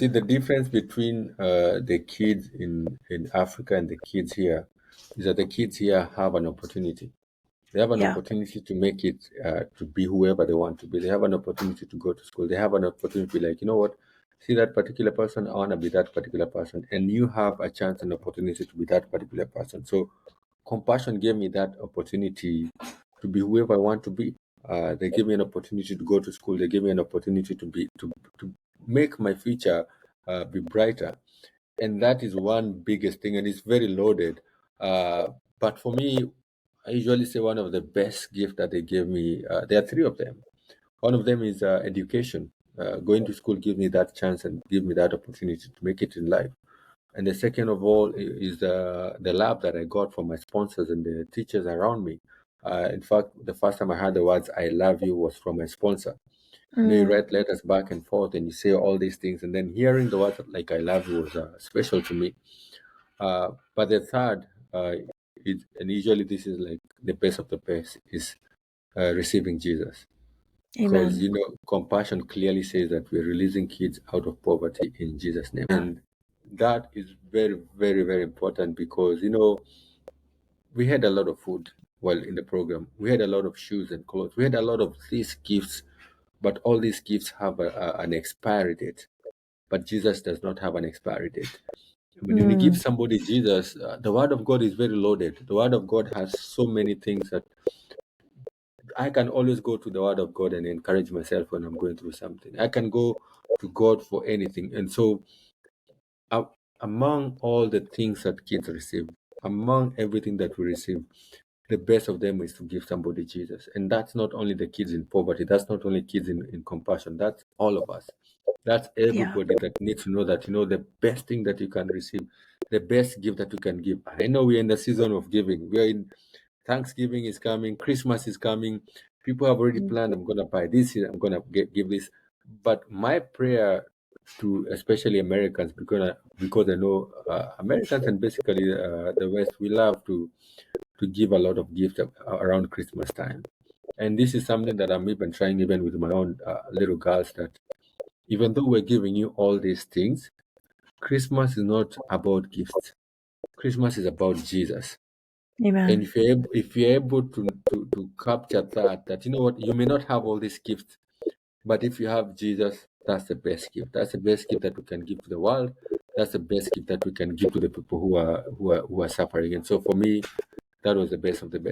see, the difference between the kids in Africa and the kids here is that the kids here have an opportunity. They have an Yeah. opportunity to make it to be whoever they want to be. They have an opportunity to go to school. They have an opportunity to be like, you know what? See that particular person, I want to be that particular person. And you have a chance and opportunity to be that particular person. So compassion gave me that opportunity to be whoever I want to be. They gave me an opportunity to go to school. They gave me an opportunity to make my future be brighter. And that is one biggest thing, and it's very loaded. But for me, I usually say one of the best gifts that they gave me, there are three of them. One of them is education. Going to school gives me that chance and give me that opportunity to make it in life. And the second of all is the love that I got from my sponsors and the teachers around me. In fact, the first time I heard the words "I love you" was from my sponsor. You write letters back and forth and you say all these things, and then hearing the words like "I love you" was special to me. But the third, and usually this is like the best of the best, is receiving Jesus. Because, Amen. compassion clearly says that we're releasing kids out of poverty in Jesus' name. And that is very, very, very important because, we had a lot of food while in the program. We had a lot of shoes and clothes. We had a lot of these gifts, but all these gifts have an expiry date. But Jesus does not have an expiry date. When you give somebody Jesus, the Word of God is very loaded. The Word of God has so many things that I can always go to the Word of God and encourage myself when I'm going through something. I can go to God for anything. And so, among all the things that kids receive, among everything that we receive, the best of them is to give somebody Jesus. And that's not only the kids in poverty, that's not only kids in compassion, that's all of us. That's Yeah. everybody that needs to know that, the best thing that you can receive, the best gift that you can give. I know we're in the season of giving. We're in Thanksgiving is coming, Christmas is coming. People have already planned, I'm going to buy this, I'm going to give this. But my prayer to especially Americans, because I know Americans and basically the West, we love to give a lot of gifts around Christmas time. And this is something that I'm even trying even with my own little girls, that even though we're giving you all these things, Christmas is not about gifts. Christmas is about Jesus. And Amen. if you're able to capture that, you know what, you may not have all these gifts, but if you have Jesus, that's the best gift. That's the best gift that we can give to the world. That's the best gift that we can give to the people who are suffering. And so for me, that was the best of the best.